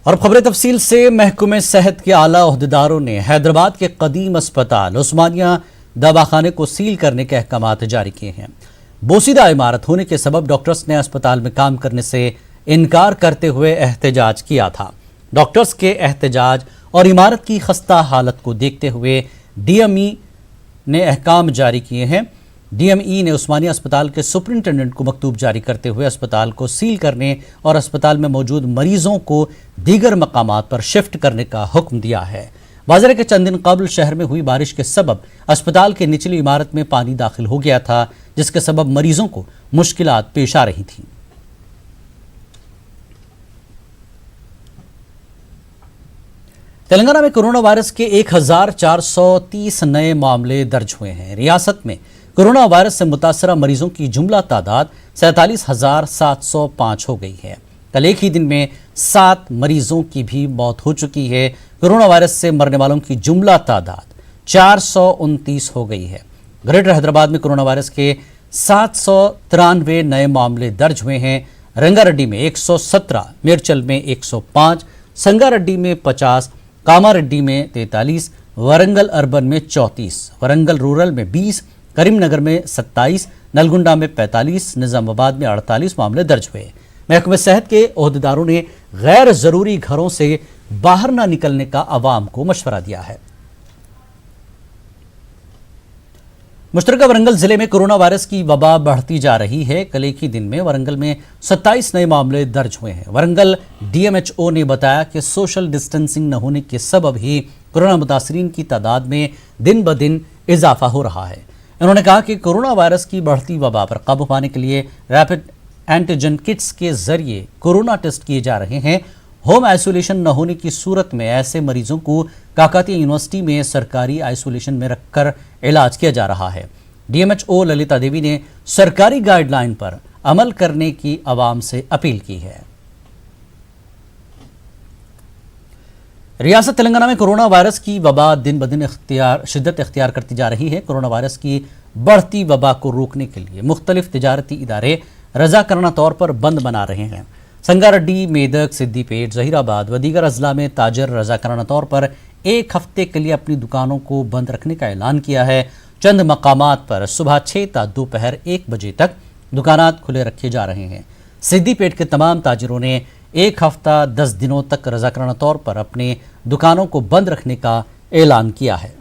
اور خبریں تفصیل سے محکمہ صحت کے اعلیٰ عہدیداروں نے حیدرآباد کے قدیم اسپتال عثمانیہ دواخانے کو سیل کرنے کے احکامات جاری کیے ہیں۔ بوسیدہ عمارت ہونے کے سبب ڈاکٹرز نے اسپتال میں کام کرنے سے انکار کرتے ہوئے احتجاج کیا تھا۔ ڈاکٹرز کے احتجاج اور عمارت کی خستہ حالت کو دیکھتے ہوئے ڈی ایم ای نے احکام جاری کیے ہیں۔ ڈی ایم ای نے عثمانیہ اسپتال کے سپرنٹینڈنٹ کو مکتوب جاری کرتے ہوئے اسپتال کو سیل کرنے اور اسپتال میں موجود مریضوں کو دیگر مقامات پر شفٹ کرنے کا حکم دیا ہے۔ واضح ہے کہ چند دن قبل شہر میں ہوئی بارش کے سبب اسپتال کے نچلی عمارت میں پانی داخل ہو گیا تھا، جس کے سبب مریضوں کو مشکلات پیش آ رہی تھیں۔ تلنگانہ میں کورونا وائرس کے 1430 نئے معاملے درج ہوئے ہیں۔ ریاست میں کورونا وائرس سے متاثرہ مریضوں کی جملہ تعداد 47,705 ہو گئی ہے۔ کل ایک ہی دن میں 7 مریضوں کی بھی موت ہو چکی ہے۔ کورونا وائرس سے مرنے والوں کی جملہ تعداد 429 ہو گئی ہے۔ گریٹر حیدرآباد میں کورونا وائرس کے 793 نئے معاملے درج ہوئے ہیں۔ رنگا ریڈی میں 117، میرچل میں 105، سنگا ریڈی میں 50، کاما ریڈی میں 43، ورنگل اربن میں 34، ورنگل رورل میں 20، کریم نگر میں 27، نلگنڈا میں 45، نظام آباد میں 48 معاملے درج ہوئے۔ محکمہ صحت کے عہدیداروں نے غیر ضروری گھروں سے باہر نہ نکلنے کا عوام کو مشورہ دیا ہے۔ مشترکہ ورنگل ضلع میں کورونا وائرس کی وبا بڑھتی جا رہی ہے۔ کل ایک ہی دن میں ورنگل میں 27 نئے معاملے درج ہوئے ہیں۔ Warangal D M H O نے بتایا کہ سوشل ڈسٹینسنگ نہ ہونے کے سبب ہی کورونا متاثرین کی تعداد میں دن بدن اضافہ ہو رہا ہے۔ انہوں نے کہا کہ کورونا وائرس کی بڑھتی وبا پر قابو پانے کے لیے ریپڈ اینٹیجن کٹس کے ذریعے کورونا ٹیسٹ کیے جا رہے ہیں۔ ہوم آئسولیشن نہ ہونے کی صورت میں ایسے مریضوں کو کاکاتیہ یونیورسٹی میں سرکاری آئسولیشن میں رکھ کر علاج کیا جا رہا ہے۔ D M H O Lalita Devi نے سرکاری گائیڈ لائن پر عمل کرنے کی عوام سے اپیل کی ہے۔ ریاست تلنگانہ میں کورونا وائرس کی وبا دن بدن شدت اختیار کرتی جا رہی ہے۔ کورونا وائرس کی بڑھتی وبا کو روکنے کے لیے مختلف تجارتی ادارے رضاکارانہ طور پر بند بنا رہے ہیں۔ سنگا ریڈی، میدک، سدی پیٹ، ظہیر آباد و دیگر اضلاع میں تاجر رضاکارانہ طور پر ایک ہفتے کے لیے اپنی دکانوں کو بند رکھنے کا اعلان کیا ہے۔ چند مقامات پر صبح 6 تا دوپہر 1 بجے تک دکانات کھلے رکھے جا رہے ہیں۔ سدی پیٹ کے تمام تاجروں نے ایک ہفتہ 10 دنوں تک رضاکارانہ طور پر اپنے دکانوں کو بند رکھنے کا اعلان کیا ہے۔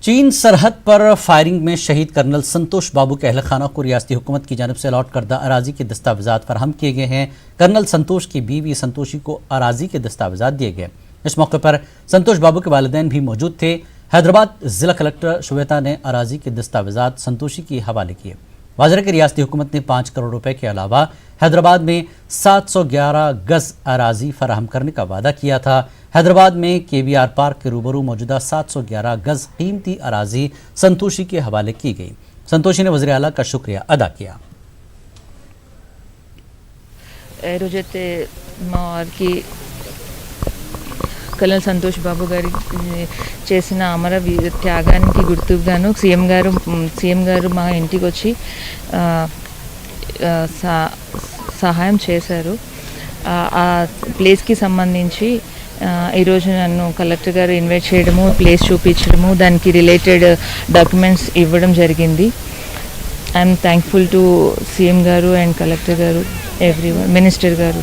چین سرحد پر فائرنگ میں شہید کرنل سنتوش بابو کے اہل خانہ کو ریاستی حکومت کی جانب سے الاٹ کردہ اراضی کے دستاویزات فراہم کیے گئے ہیں۔ کرنل سنتوش کی بیوی سنتوشی کو اراضی کے دستاویزات دیے گئے۔ اس موقع پر سنتوش بابو کے والدین بھی موجود تھے۔ حیدرآباد ضلع کلکٹر شویتا نے اراضی کے دستاویزات سنتوشی کے حوالے کیے۔ واضح ہے کہ ریاستی حکومت نے 5 کروڑ روپے کے علاوہ حیدرآباد میں 711 گز اراضی فراہم کرنے کا وعدہ کیا تھا۔ حیدرآباد میں کے وی آر پارک کے روبرو موجودہ 711 گز قیمتی اراضی سنتوشی کے حوالے کی گئی۔ سنتوشی نے وزیر اعلیٰ کا شکریہ ادا کیا۔ కల్నల్ సంతోష్ బాబు గారి చేసిన అమర త్యాగానికి గుర్తుగాను సీఎం గారు మా ఇంటికి వచ్చి సహాయం చేశారు। ఆ ప్లేస్కి సంబంధించి ఈరోజు నన్ను కలెక్టర్ గారు ఇన్వైట్ చేయడము, ప్లేస్ చూపించడము, దానికి రిలేటెడ్ డాక్యుమెంట్స్ ఇవ్వడం జరిగింది। ఐఎమ్ థ్యాంక్ఫుల్ టు సీఎం గారు అండ్ కలెక్టర్ గారు, ఎవ్రీవన్, మినిస్టర్ గారు।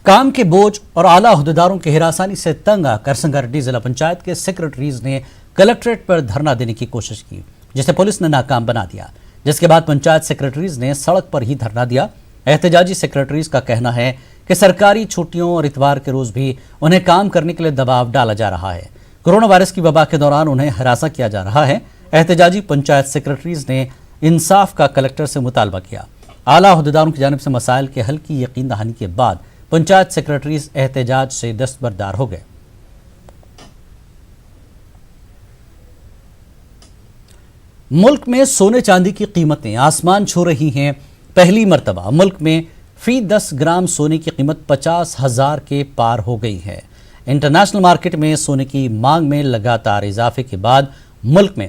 کام کے بوجھ اور اعلیٰ عہدیداروں کے ہراسانی سے تنگ آ کر سنگا ریڈی ضلع پنچایت کے سیکرٹریز نے کلکٹریٹ پر دھرنا دینے کی کوشش کی، جسے پولیس نے ناکام بنا دیا، جس کے بعد پنچایت سیکرٹریز نے سڑک پر ہی دھرنا دیا۔ احتجاجی سیکرٹریز کا کہنا ہے کہ سرکاری چھٹیوں اور اتوار کے روز بھی انہیں کام کرنے کے لیے دباؤ ڈالا جا رہا ہے۔ کورونا وائرس کی وبا کے دوران انہیں ہراساں کیا جا رہا ہے۔ احتجاجی پنچایت سیکرٹریز نے انصاف کا کلکٹر سے مطالبہ کیا۔ اعلیٰ عہدیداروں کی جانب سے مسائل کے حل کی یقین دہانی کے بعد پنچایت سیکرٹریز احتجاج سے دستبردار ہو گئے۔ ملک میں سونے چاندی کی قیمتیں آسمان چھو رہی ہیں۔ پہلی مرتبہ ملک میں فی 10 گرام سونے کی قیمت 50,000 کے پار ہو گئی ہے۔ انٹرنیشنل مارکیٹ میں سونے کی مانگ میں لگاتار اضافے کے بعد ملک میں